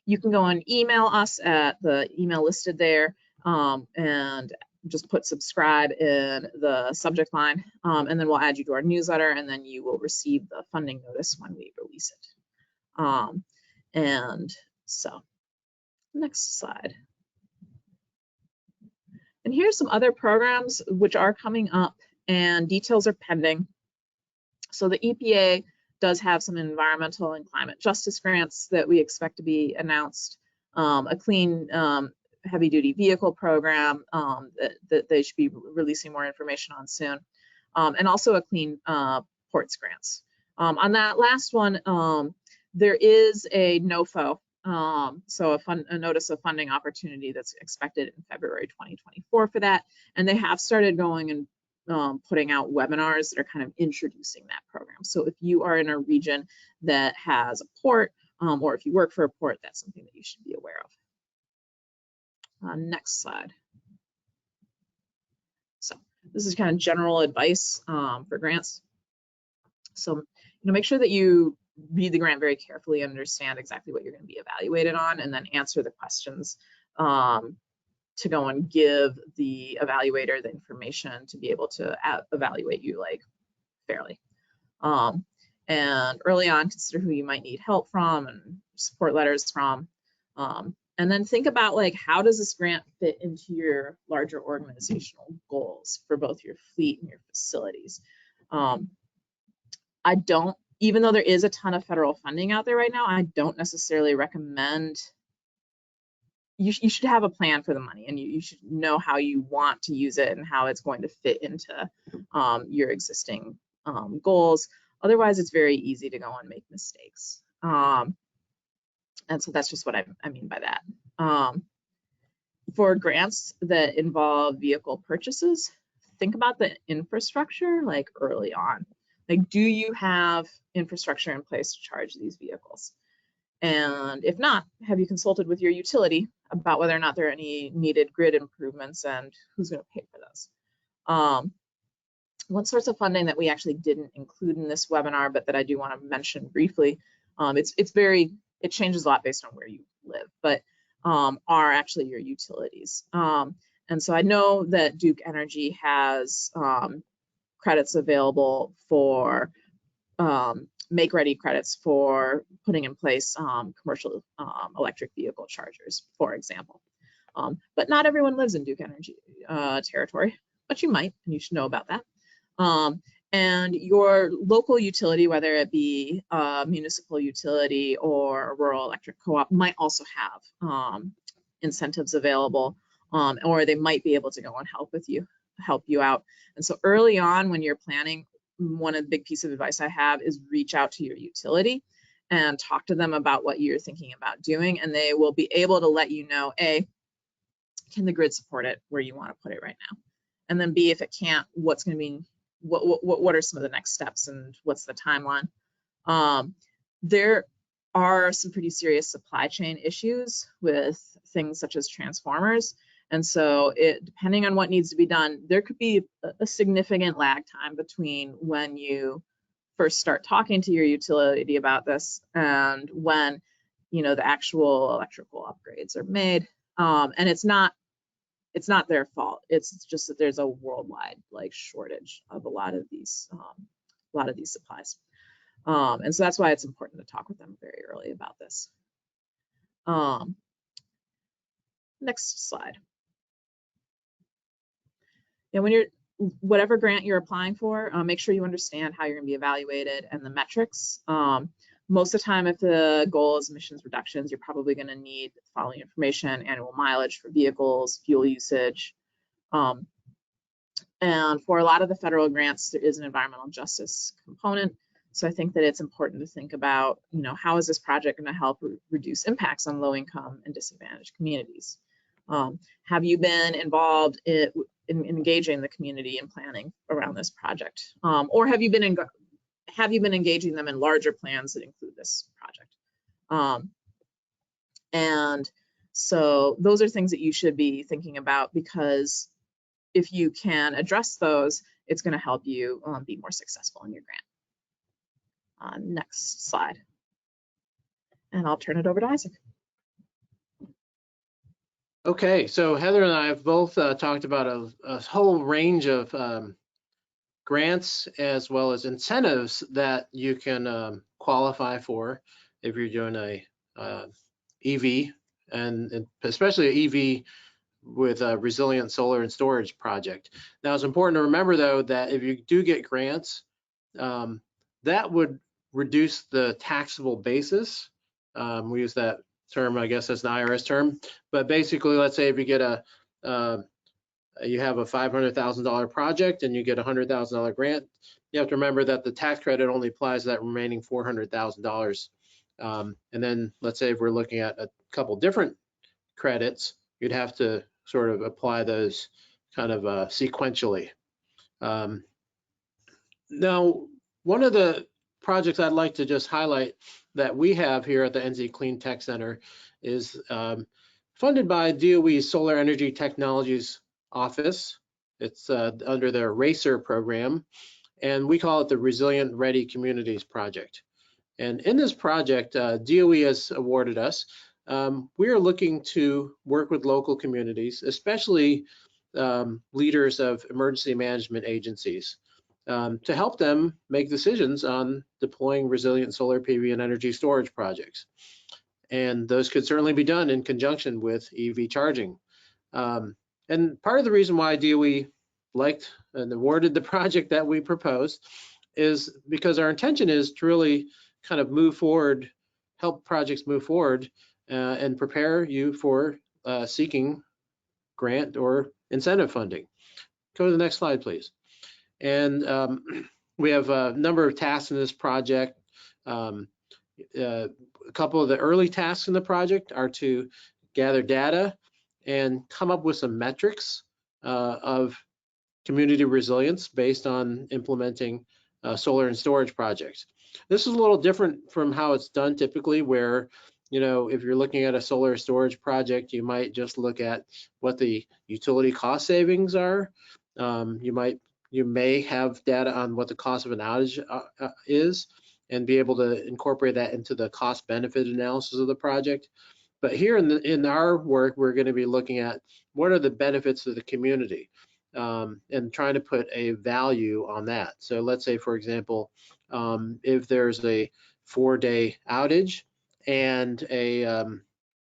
You can go and email us at the email listed there and just put subscribe in the subject line, and then we'll add you to our newsletter, and then you will receive the funding notice when we release it. And so, next slide. And here's some other programs which are coming up and details are pending. So the EPA does have some environmental and climate justice grants that we expect to be announced, a clean heavy duty vehicle program that they should be releasing more information on soon, and also a clean ports grants. On that last one, there is a NOFO, so a notice of funding opportunity that's expected in February 2024 for that, and they have started going and putting out webinars that are kind of introducing that program. So if you are in a region that has a port, or if you work for a port, that's something that you should be aware of. Next slide. So this is kind of general advice for grants. So make sure that you read the grant very carefully, understand exactly what you're going to be evaluated on, and then answer the questions to go and give the evaluator the information to be able to evaluate you like fairly. And early on, consider who you might need help from and support letters from. And then think about like, how does this grant fit into your larger organizational goals for both your fleet and your facilities? I don't, even though there is a ton of federal funding out there right now, I don't necessarily recommend, you should have a plan for the money, and you should know how you want to use it and how it's going to fit into your existing goals. Otherwise, it's very easy to go and make mistakes. And so that's just what I mean by that. For grants that involve vehicle purchases, think about the infrastructure like early on. Like, do you have infrastructure in place to charge these vehicles? And if not, have you consulted with your utility about whether or not there are any needed grid improvements and who's going to pay for those? One source of funding that we actually didn't include in this webinar, but that I do want to mention briefly, it changes a lot based on where you live, but are actually your utilities. And so I know that Duke Energy has credits available for make-ready credits for putting in place commercial electric vehicle chargers, for example. But not everyone lives in Duke Energy territory, but you might, and you should know about that. And your local utility, whether it be a municipal utility or a rural electric co-op, might also have incentives available, or they might be able to go and help you out. And so early on when you're planning, one of the big piece of advice I have is reach out to your utility and talk to them about what you're thinking about doing, and they will be able to let you know, A, can the grid support it where you want to put it right now? And then B, if it can't, what's going to be, what are some of the next steps and what's the timeline? There are some pretty serious supply chain issues with things such as transformers. And so depending on what needs to be done, there could be a significant lag time between when you first start talking to your utility about this and when, the actual electrical upgrades are made. And it's not their fault. It's just that there's a worldwide shortage of a lot of these supplies. And so that's why it's important to talk with them very early about this. Next slide. When whatever grant you're applying for, make sure you understand how you're going to be evaluated and the metrics. Most of the time, if the goal is emissions reductions, you're probably going to need the following information: annual mileage for vehicles, fuel usage. And for a lot of the federal grants, there is an environmental justice component. So I think that it's important to think about, how is this project going to help reduce impacts on low-income and disadvantaged communities? Have you been involved in engaging the community in planning around this project? Or have you been engaging them in larger plans that include this project? And so those are things that you should be thinking about, because if you can address those, it's going to help you be more successful in your grant. Next slide. And I'll turn it over to Isaac. Okay, so Heather and I have both talked about a whole range of grants as well as incentives that you can qualify for if you're doing a EV, and especially an EV with a resilient solar and storage project. Now, it's important to remember, though, that if you do get grants, that would reduce the taxable basis. We use that term, I guess, as an IRS term. But basically, let's say if you get you have a $500,000 project and you get a $100,000 grant, you have to remember that the tax credit only applies to that remaining $400,000. And then let's say if we're looking at a couple different credits, you'd have to sort of apply those kind of sequentially. Now, one of the projects I'd like to just highlight that we have here at the NZ Clean Tech Center is funded by DOE's Solar Energy Technologies Office. It's under their RACER program, and we call it the Resilient Ready Communities Project. And in this project, DOE has awarded us. We are looking to work with local communities, especially leaders of emergency management agencies, to help them make decisions on deploying resilient solar PV and energy storage projects. And those could certainly be done in conjunction with EV charging. And part of the reason why DOE liked and awarded the project that we proposed is because our intention is to really kind of move forward, help projects move forward, and prepare you for seeking grant or incentive funding. Go to the next slide, please. And we have a number of tasks in this project. A couple of the early tasks in the project are to gather data and come up with some metrics of community resilience based on implementing solar and storage projects. This is a little different from how it's done typically, where, you know, if you're looking at a solar storage project, you might just look at what the utility cost savings are. You may have data on what the cost of an outage is, and be able to incorporate that into the cost benefit analysis of the project. But here in our work, we're going to be looking at what are the benefits to the community, and trying to put a value on that. So let's say, for example, if there's a 4-day outage and a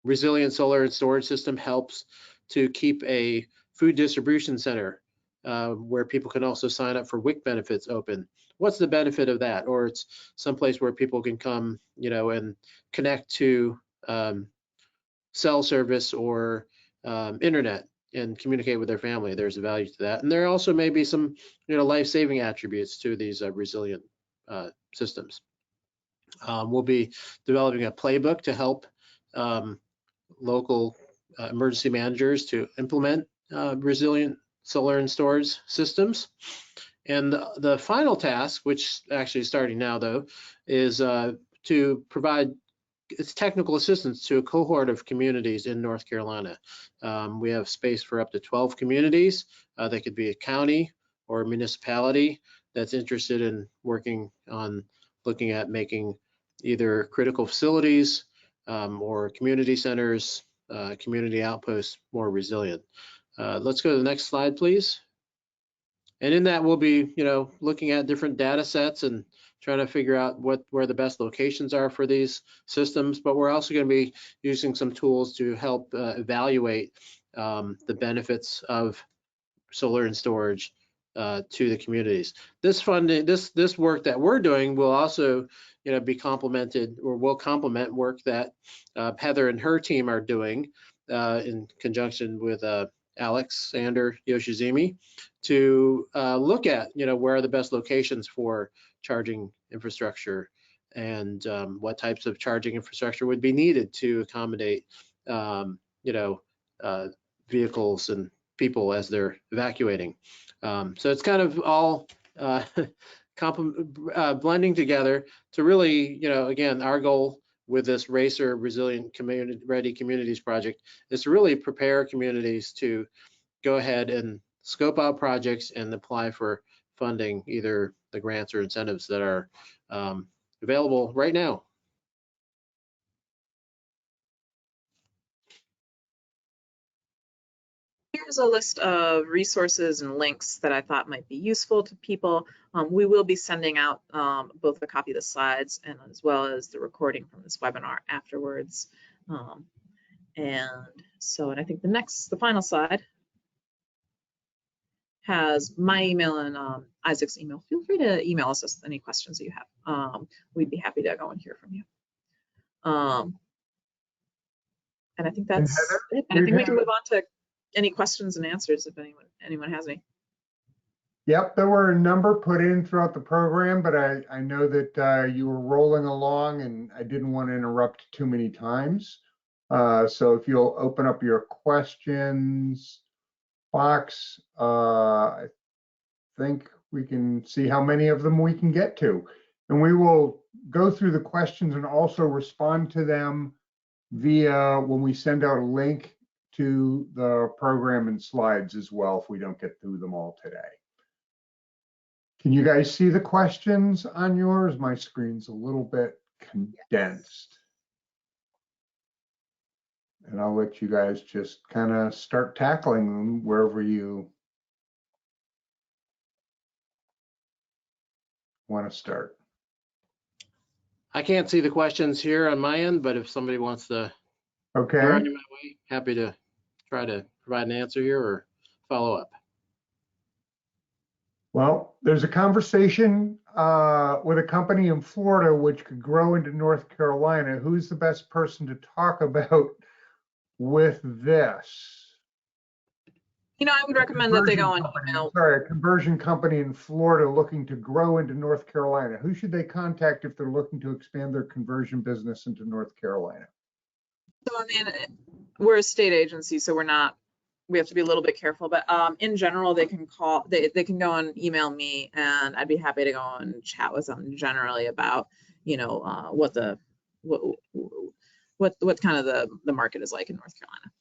resilient solar and storage system helps to keep a food distribution center where people can also sign up for WIC benefits open. What's the benefit of that? Or it's someplace where people can come, you know, and connect to cell service or internet and communicate with their family. There's a value to that. And there also may be some, you know, life-saving attributes to these resilient systems. We'll be developing a playbook to help local emergency managers to implement resilient solar and storage systems. And the final task, which actually is starting now though, is to provide technical assistance to a cohort of communities in North Carolina. We have space for up to 12 communities. They could be a county or a municipality that's interested in working on looking at making either critical facilities or community centers, community outposts more resilient. Let's go to the next slide, please. And in that, we'll be, you know, looking at different data sets and trying to figure out where the best locations are for these systems. But we're also going to be using some tools to help evaluate the benefits of solar and storage to the communities. This funding, this work that we're doing will also, you know, be complemented, or will complement work that Heather and her team are doing in conjunction with Alexander Yoshizumi to look at, you know, where are the best locations for charging infrastructure, and what types of charging infrastructure would be needed to accommodate, you know, vehicles and people as they're evacuating. So it's kind of all blending together to really, you know, again, our goal with this RACER Resilient Community Ready Communities project is to really prepare communities to go ahead and scope out projects and apply for funding, either the grants or incentives that are available right now. Here's a list of resources and links that I thought might be useful to people. We will be sending out both a copy of the slides and as well as the recording from this webinar afterwards. And I think the final slide has my email and Isaac's email. Feel free to email us with any questions that you have. We'd be happy to go and hear from you. And I think that's it. And I think we can move on to any questions and answers if anyone has any. Yep, there were a number put in throughout the program, but I know that you were rolling along and I didn't want to interrupt too many times. So if you'll open up your questions box, I think we can see how many of them we can get to. And we will go through the questions and also respond to them via when we send out a link to the program and slides as well if we don't get through them all today. Can you guys see the questions on yours? My screen's a little bit condensed. And I'll let you guys just kind of start tackling them wherever you want to start. I can't see the questions here on my end, but if somebody wants to Okay. throw any my way, happy to try to provide an answer here or follow up. Well, there's a conversation with a company in Florida which could grow into North Carolina. Who's the best person to talk about with this? You know, I would recommend that they go on email. Sorry, a conversion company in Florida looking to grow into North Carolina. Who should they contact if they're looking to expand their conversion business into North Carolina? So, I mean, we're a state agency, so we have to be a little bit careful, but in general, they can can go and email me, and I'd be happy to go and chat with them generally about, you know, what kind of the market is like in North Carolina.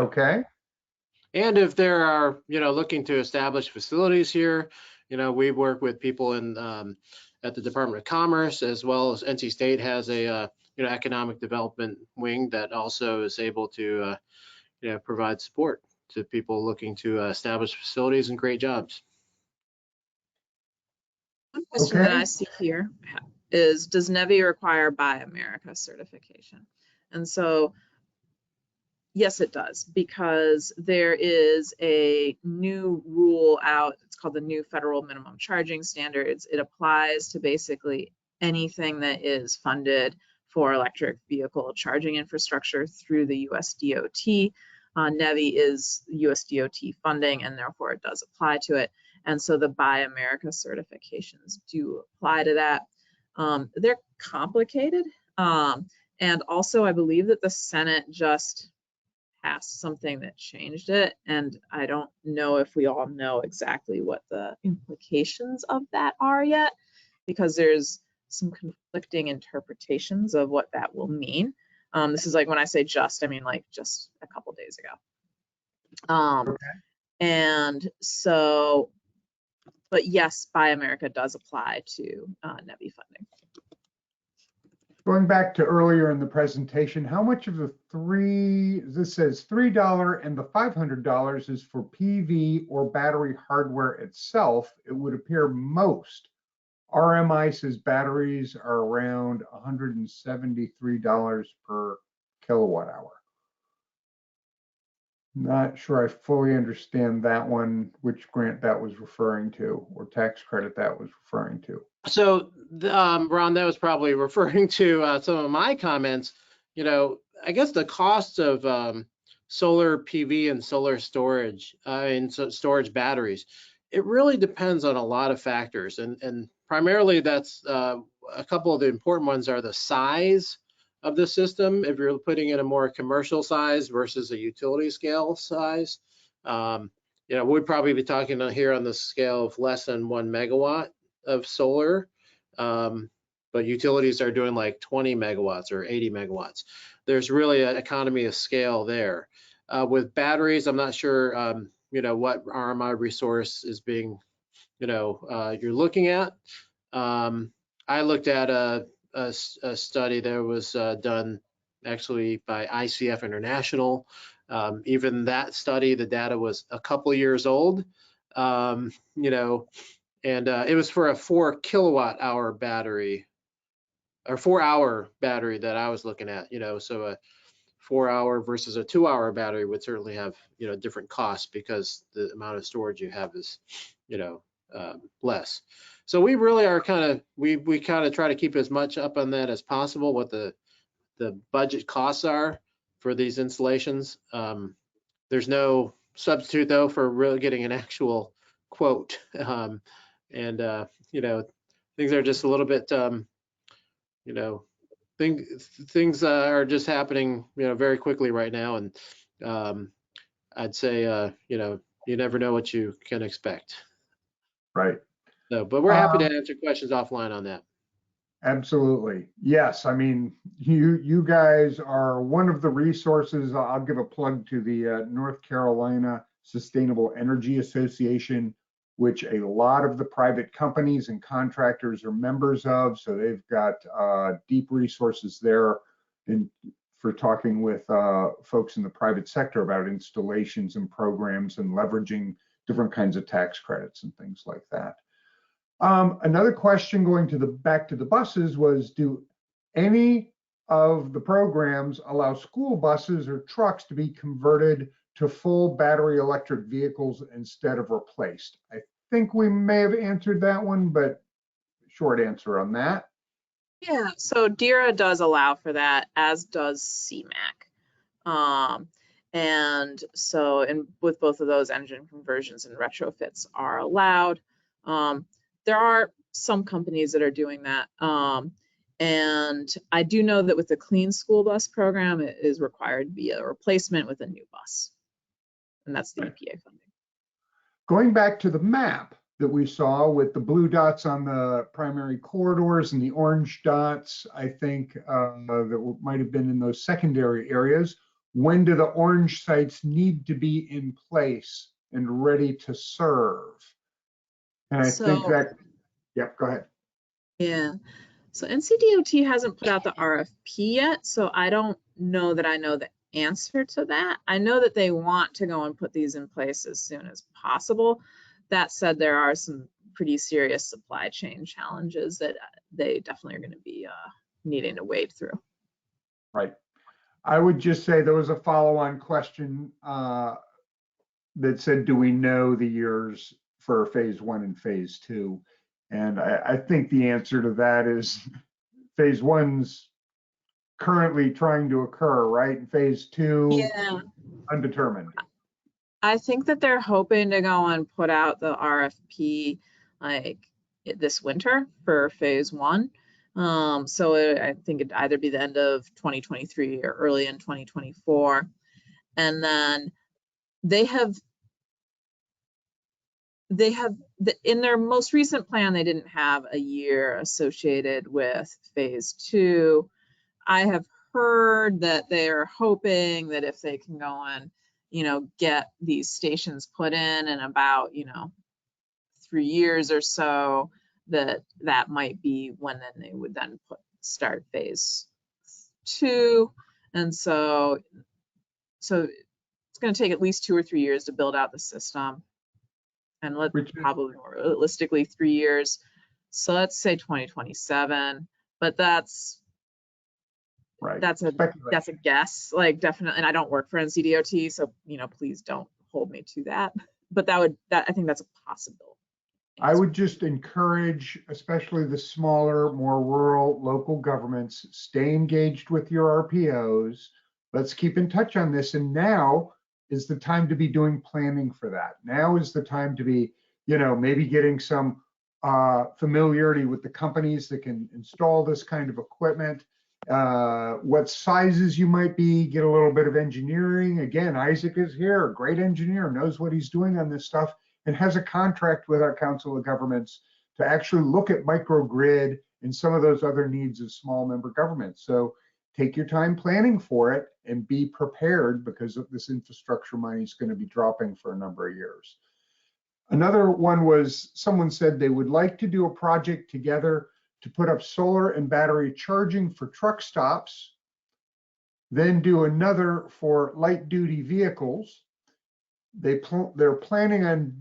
Okay. And if there are, you know, looking to establish facilities here, you know, we work with people in at the Department of Commerce, as well as NC State has a you know, economic development wing that also is able to you know, provide support to people looking to establish facilities and create jobs. One question that I see here is, does NEVI require Buy America certification? And so, yes, it does, because there is a new rule out. It's called the new federal minimum charging standards. It applies to basically anything that is funded for electric vehicle charging infrastructure through the US DOT. NEVI is US DOT funding, and therefore it does apply to it. And so the Buy America certifications do apply to that. They're complicated. And also, I believe that the Senate just passed something that changed it. And I don't know if we all know exactly what the implications of that are yet, because there's some conflicting interpretations of what that will mean. This is like, when I say just, I mean like just a couple days ago. And so, but yes, Buy America does apply to NEVI funding. Going back to earlier in the presentation, how much of the this says $3 and the $500 is for PV or battery hardware itself? It would appear most RMICE's batteries are around $173 per kilowatt hour. Not sure I fully understand that one, which grant that was referring to, or tax credit that was referring to. So, Ron, that was probably referring to some of my comments. You know, I guess the cost of solar PV and solar storage, storage batteries, it really depends on a lot of factors. And primarily that's a couple of the important ones are the size of the system. If you're putting in a more commercial size versus a utility scale size, you know, we'd probably be talking here on the scale of less than 1 megawatt of solar, but utilities are doing like 20 megawatts or 80 megawatts. There's really an economy of scale there. With batteries, I'm not sure, you know, what RMI resource is being, you know, you're looking at. I looked at a study that was done actually by ICF International. Even that study, the data was a couple years old, you know, and it was for a 4 kilowatt hour battery, or 4 hour battery that I was looking at, you know, so a 4 hour versus a 2 hour battery would certainly have, you know, different costs because the amount of storage you have is, you know, less. So we really are kind of, we kind of try to keep as much up on that as possible, what the budget costs are for these installations. There's no substitute though for really getting an actual quote. You know, things are just a little bit, you know, things are just happening, you know, very quickly right now. And I'd say, you know, you never know what you can expect. Right. So, but we're happy to answer questions offline on that. Absolutely. Yes. I mean, you guys are one of the resources. I'll give a plug to the North Carolina Sustainable Energy Association. which a lot of the private companies and contractors are members of. So they've got deep resources there for talking with folks in the private sector about installations and programs and leveraging different kinds of tax credits and things like that. Another question going back to the buses was, do any of the programs allow school buses or trucks to be converted to full battery electric vehicles instead of replaced? I think we may have answered that one, but short answer on that. Yeah, so DERA does allow for that, as does CMAQ. And so with both of those, engine conversions and retrofits are allowed. There are some companies that are doing that. And I do know that with the Clean School Bus program, it is required to be a replacement with a new bus. And that's the EPA funding. Going back to the map that we saw with the blue dots on the primary corridors and the orange dots, I think that might have been in those secondary areas. When do the orange sites need to be in place and ready to serve? And I think that, yep, go ahead. Yeah, so NCDOT hasn't put out the RFP yet, so I don't know that I know the answer to that. I know that they want to go and put these in place as soon as possible. That said, there are some pretty serious supply chain challenges that they definitely are going to be needing to wade through. Right. I would just say there was a follow-on question that said, do we know the years for phase 1 and phase 2? And I think the answer to that is phase 1's currently trying to occur, right? And phase 2, yeah, undetermined. I think that they're hoping to go and put out the RFP like this winter for phase 1. So I think it'd either be the end of 2023 or early in 2024. And then they have in their most recent plan, they didn't have a year associated with phase 2. I have heard that they're hoping that if they can go and, get these stations put in about, 3 years or so, that might be when then they would then start phase 2. And so it's going to take at least 2 or 3 years to build out the system. And probably more realistically 3 years. So let's say 2027, but that's right. That's a guess, like definitely. And I don't work for NCDOT, so please don't hold me to that. But I think that's a possibility. I would just encourage, especially the smaller, more rural local governments, stay engaged with your RPOs. Let's keep in touch on this. And now is the time to be doing planning for that. Now is the time to be, maybe getting some familiarity with the companies that can install this kind of equipment, what sizes you might be, get a little bit of engineering. Again, Isaac is here, a great engineer, knows what he's doing on this stuff, and has a contract with our Council of Governments to actually look at microgrid and some of those other needs of small member governments. So take your time planning for it and be prepared, because of this infrastructure money is going to be dropping for a number of years. Another one was, someone said they would like to do a project together to put up solar and battery charging for truck stops, then do another for light duty vehicles. They're planning on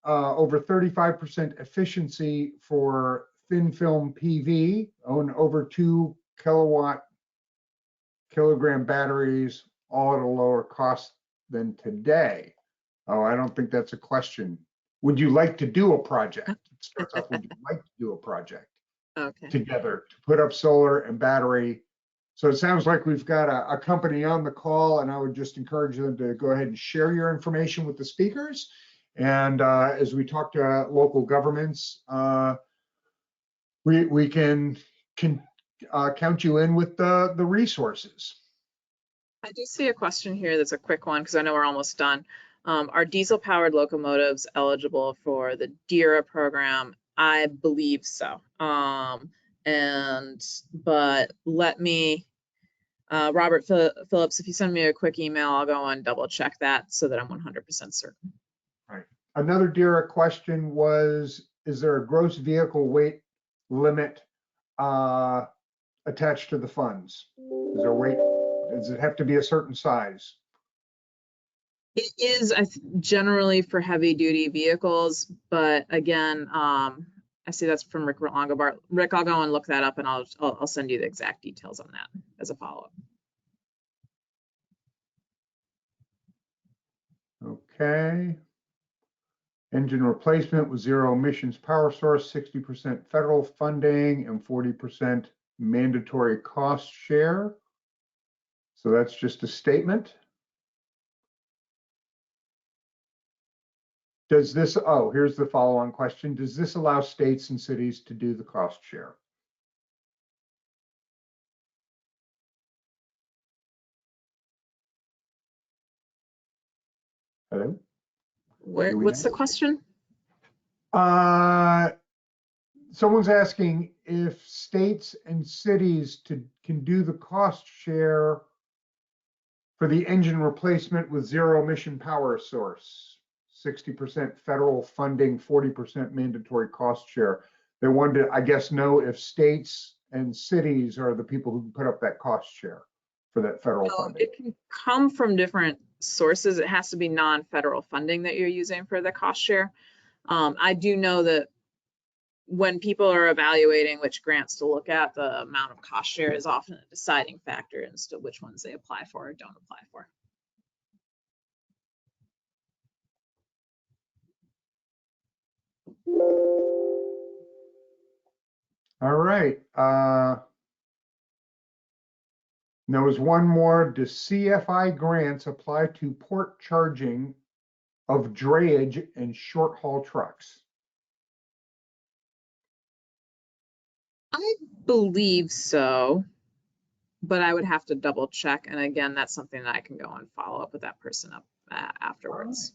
over 35% efficiency for thin film PV, on over 2 kilogram batteries, all at a lower cost than today. Oh, I don't think that's a question. Would you like to do a project? It starts off, would you like to do a project together to put up solar and battery? So it sounds like we've got a company on the call, and I would just encourage them to go ahead and share your information with the speakers. And as we talk to local governments, we can count you in with the resources. I do see a question here that's a quick one, because I know we're almost done. Are diesel-powered locomotives eligible for the DERA program? I believe so. But let me, Robert Phillips, if you send me a quick email, I'll go and double check that so that I'm 100% certain. Right. Another DERA question was, is there a gross vehicle weight limit attached to the funds? Is there a weight? Does it have to be a certain size? It is generally for heavy duty vehicles, but again, I see that's from Rick Longobar. Rick, I'll go and look that up, and I'll send you the exact details on that as a follow-up. Okay. Engine replacement with zero emissions power source, 60% federal funding and 40% mandatory cost share. So that's just a statement. Does this, oh, here's the follow-on question. Does this allow states and cities to do the cost share? Hello? What's the question? Someone's asking if states and cities can do the cost share for the engine replacement with zero emission power source, 60% federal funding, 40% mandatory cost share. They wanted to, I guess, know if states and cities are the people who can put up that cost share for that federal funding. It can come from different sources. It has to be non-federal funding that you're using for the cost share. I do know that when people are evaluating which grants to look at, the amount of cost share is often a deciding factor as to which ones they apply for or don't apply for. All right. There was one more. Do CFI grants apply to port charging of drayage and short haul trucks? I believe so, but I would have to double check. And again, that's something that I can go and follow up with that person up afterwards.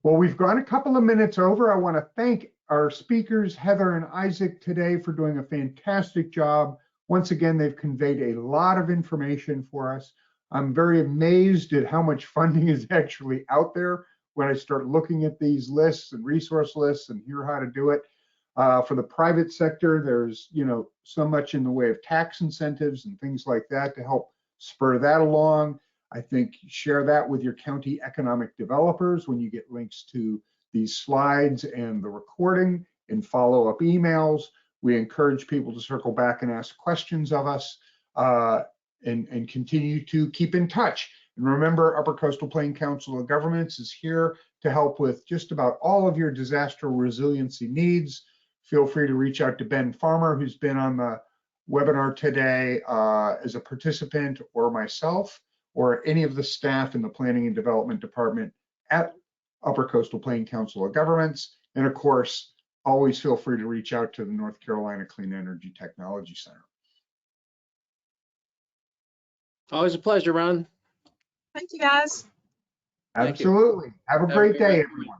Well, we've gone a couple of minutes over. I want to thank our speakers, Heather and Isaac, today for doing a fantastic job. Once again, they've conveyed a lot of information for us. I'm very amazed at how much funding is actually out there when I start looking at these lists and resource lists and hear how to do it. For the private sector, there's so much in the way of tax incentives and things like that to help spur that along. I think share that with your county economic developers when you get links to these slides and the recording and follow-up emails. We encourage people to circle back and ask questions of us and continue to keep in touch. And remember, Upper Coastal Plain Council of Governments is here to help with just about all of your disaster resiliency needs. Feel free to reach out to Ben Farmer, who's been on the webinar today as a participant, or myself, or any of the staff in the Planning and Development Department at Upper Coastal Plain Council of Governments. And of course, always feel free to reach out to the North Carolina Clean Energy Technology Center. Always a pleasure, Ron. Thank you, guys. Absolutely. Have a great day, everyone.